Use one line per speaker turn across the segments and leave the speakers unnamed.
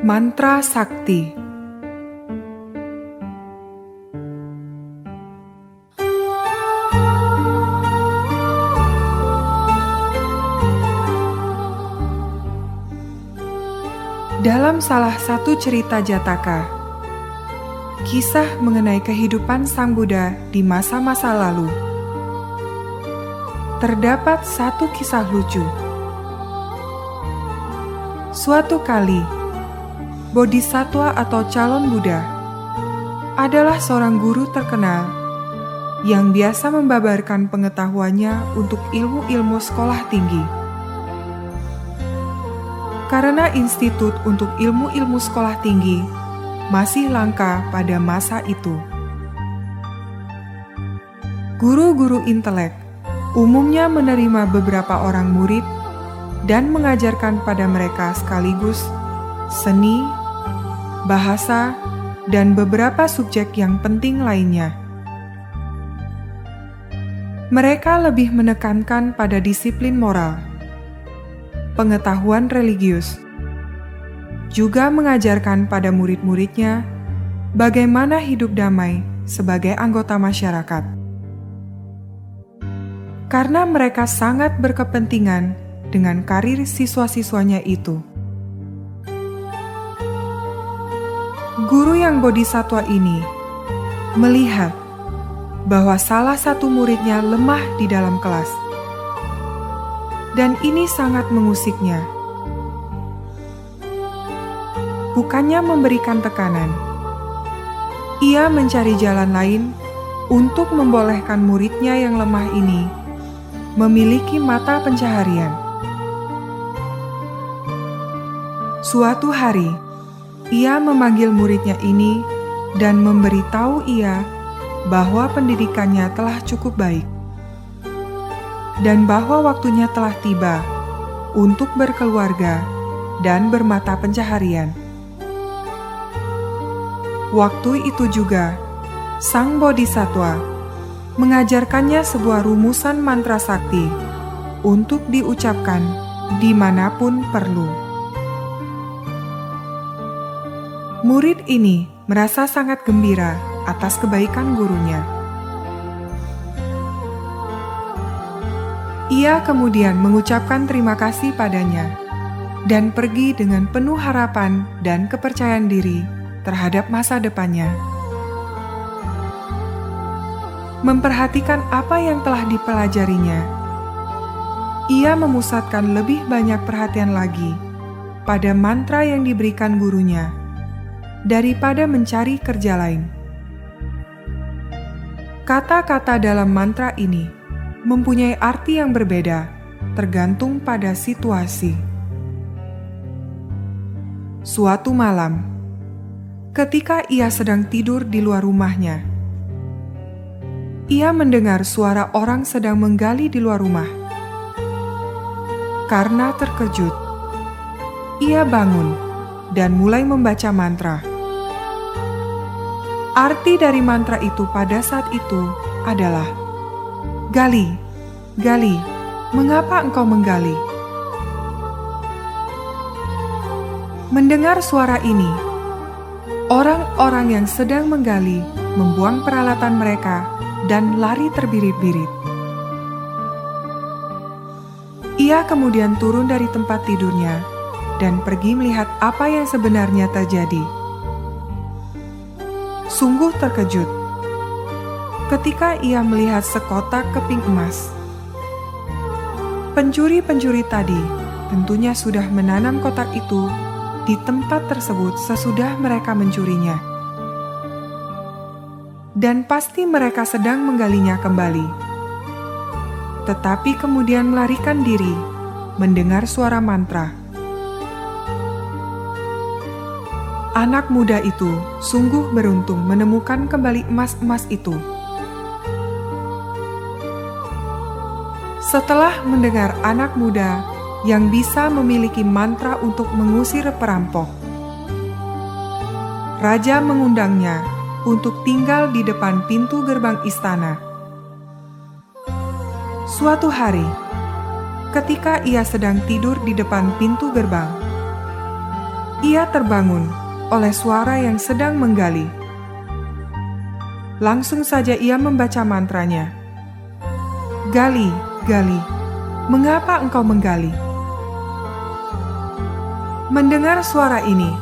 Mantra Sakti. Dalam salah satu cerita Jataka, kisah mengenai kehidupan Sang Buddha di masa-masa lalu, terdapat satu kisah lucu. Suatu kali, Bodhisattva atau calon Buddha adalah seorang guru terkenal yang biasa membabarkan pengetahuannya untuk ilmu-ilmu sekolah tinggi. Karena institut untuk ilmu-ilmu sekolah tinggi masih langka pada masa itu, guru-guru intelek umumnya menerima beberapa orang murid dan mengajarkan pada mereka sekaligus seni, bahasa, dan beberapa subjek yang penting lainnya. Mereka lebih menekankan pada disiplin moral, pengetahuan religius, juga mengajarkan pada murid-muridnya bagaimana hidup damai sebagai anggota masyarakat. Karena mereka sangat berkepentingan dengan karir siswa-siswanya itu, guru yang bodhisattva ini melihat bahwa salah satu muridnya lemah di dalam kelas, dan ini sangat mengusiknya. Bukannya memberikan tekanan, ia mencari jalan lain untuk membolehkan muridnya yang lemah ini memiliki mata pencaharian. Suatu hari, ia memanggil muridnya ini dan memberitahu ia bahwa pendidikannya telah cukup baik dan bahwa waktunya telah tiba untuk berkeluarga dan bermata pencaharian. Waktu itu juga, Sang Bodhisattva mengajarkannya sebuah rumusan mantra sakti untuk diucapkan dimanapun perlu. Murid ini merasa sangat gembira atas kebaikan gurunya. Ia kemudian mengucapkan terima kasih padanya dan pergi dengan penuh harapan dan kepercayaan diri terhadap masa depannya. Memperhatikan apa yang telah dipelajarinya, ia memusatkan lebih banyak perhatian lagi pada mantra yang diberikan gurunya daripada mencari kerja lain. Kata-kata dalam mantra ini mempunyai arti yang berbeda tergantung pada situasi. Suatu malam, ketika ia sedang tidur di luar rumahnya, ia mendengar suara orang sedang menggali di luar rumah. Karena terkejut, ia bangun dan mulai membaca mantra. Arti dari mantra itu pada saat itu adalah, "Gali, gali, mengapa engkau menggali?" Mendengar suara ini, orang-orang yang sedang menggali membuang peralatan mereka dan lari terbirit-birit. Ia kemudian turun dari tempat tidurnya dan pergi melihat apa yang sebenarnya terjadi. Sungguh terkejut ketika ia melihat sekotak keping emas. Pencuri-pencuri tadi tentunya sudah menanam kotak itu di tempat tersebut sesudah mereka mencurinya. Dan pasti mereka sedang menggalinya kembali. Tetapi kemudian melarikan diri mendengar suara mantra. Anak muda itu sungguh beruntung menemukan kembali emas-emas itu. Setelah mendengar anak muda yang bisa memiliki mantra untuk mengusir perampok, raja mengundangnya untuk tinggal di depan pintu gerbang istana. Suatu hari, ketika ia sedang tidur di depan pintu gerbang, Ia terbangun oleh suara yang sedang menggali. Langsung saja ia membaca mantranya. Gali, gali, mengapa engkau menggali? Mendengar suara ini,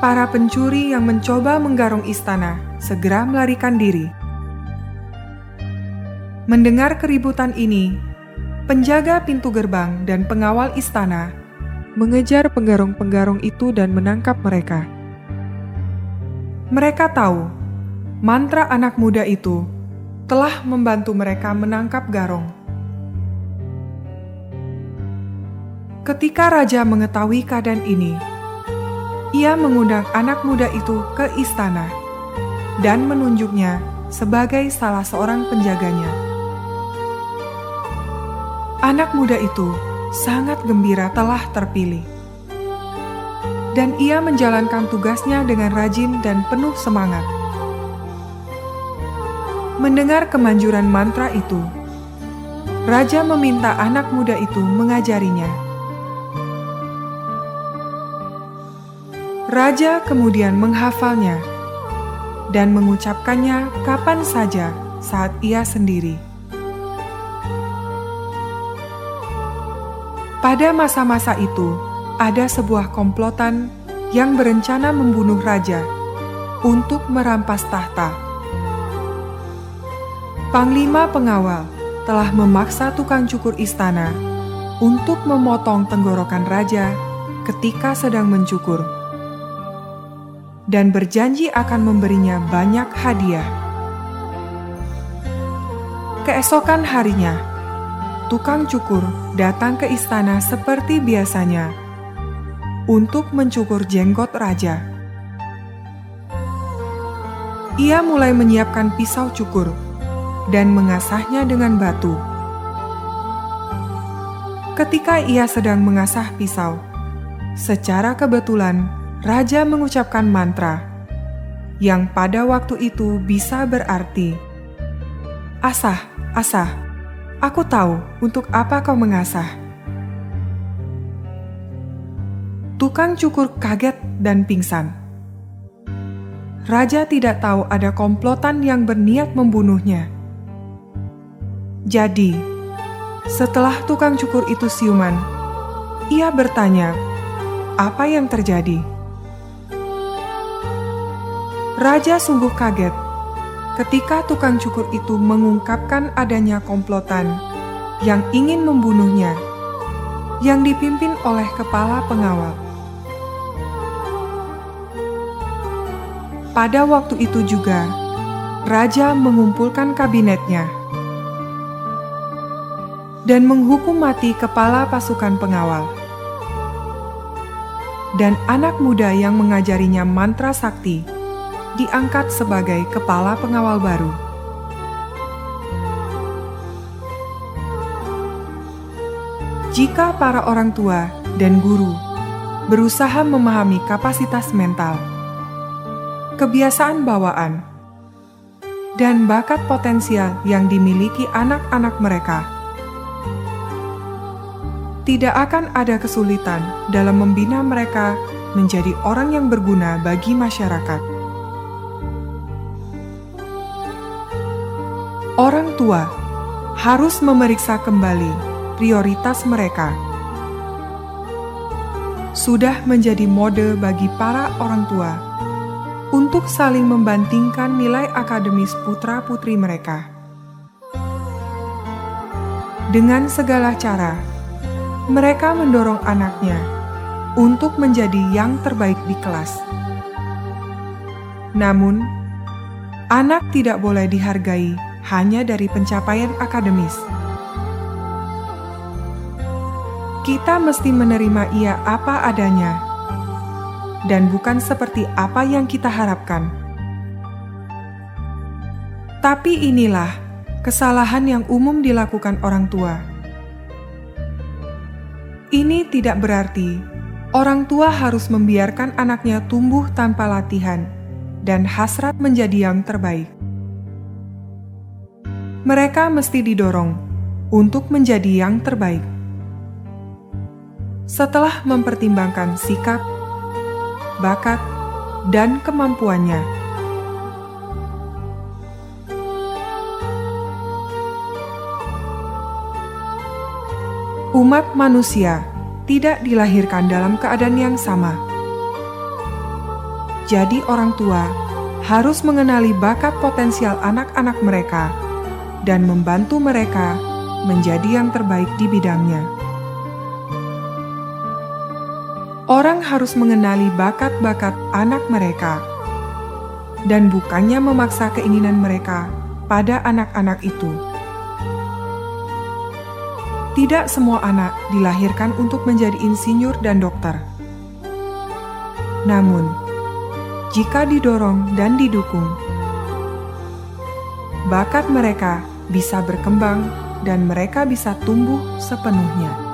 para pencuri yang mencoba menggarong istana segera melarikan diri. Mendengar keributan ini, penjaga pintu gerbang dan pengawal istana mengejar penggarong-penggarong itu dan menangkap mereka. Mereka tahu mantra anak muda itu telah membantu mereka menangkap garong. Ketika raja mengetahui keadaan ini, ia mengundang anak muda itu ke istana dan menunjuknya sebagai salah seorang penjaganya. Anak muda itu sangat gembira telah terpilih, dan ia menjalankan tugasnya dengan rajin dan penuh semangat. Mendengar kemanjuran mantra itu, raja meminta anak muda itu mengajarinya. Raja kemudian menghafalnya dan mengucapkannya kapan saja saat ia sendiri. Pada masa-masa itu, ada sebuah komplotan yang berencana membunuh raja untuk merampas tahta. Panglima pengawal telah memaksa tukang cukur istana untuk memotong tenggorokan raja ketika sedang mencukur, dan berjanji akan memberinya banyak hadiah. Keesokan harinya, tukang cukur datang ke istana seperti biasanya untuk mencukur jenggot raja. Ia mulai menyiapkan pisau cukur dan mengasahnya dengan batu. Ketika ia sedang mengasah pisau, secara kebetulan raja mengucapkan mantra yang pada waktu itu bisa berarti, "Asah, asah, aku tahu untuk apa kau mengasah." Tukang cukur kaget dan pingsan. Raja tidak tahu ada komplotan yang berniat membunuhnya. Jadi, setelah tukang cukur itu siuman, ia bertanya, apa yang terjadi? Raja sungguh kaget ketika tukang cukur itu mengungkapkan adanya komplotan yang ingin membunuhnya, yang dipimpin oleh kepala pengawal. Pada waktu itu juga, raja mengumpulkan kabinetnya dan menghukum mati kepala pasukan pengawal. Dan anak muda yang mengajarinya mantra sakti diangkat sebagai kepala pengawal baru. Jika para orang tua dan guru berusaha memahami kapasitas mental, kebiasaan bawaan, dan bakat potensial yang dimiliki anak-anak mereka, tidak akan ada kesulitan dalam membina mereka menjadi orang yang berguna bagi masyarakat. Orang tua harus memeriksa kembali prioritas mereka. Sudah menjadi mode bagi para orang tua untuk saling membandingkan nilai akademis putra-putri mereka. Dengan segala cara, mereka mendorong anaknya untuk menjadi yang terbaik di kelas. Namun, anak tidak boleh dihargai hanya dari pencapaian akademis. Kita mesti menerima ia apa adanya, dan bukan seperti apa yang kita harapkan. Tapi inilah kesalahan yang umum dilakukan orang tua. Ini tidak berarti orang tua harus membiarkan anaknya tumbuh tanpa latihan dan hasrat menjadi yang terbaik. Mereka mesti didorong untuk menjadi yang terbaik. Setelah mempertimbangkan sikap, bakat, dan kemampuannya. Umat manusia tidak dilahirkan dalam keadaan yang sama. Jadi orang tua harus mengenali bakat potensial anak-anak mereka dan membantu mereka menjadi yang terbaik di bidangnya. Orang harus mengenali bakat-bakat anak mereka dan bukannya memaksa keinginan mereka pada anak-anak itu. Tidak semua anak dilahirkan untuk menjadi insinyur dan dokter. Namun, jika didorong dan didukung, bakat mereka bisa berkembang dan mereka bisa tumbuh sepenuhnya.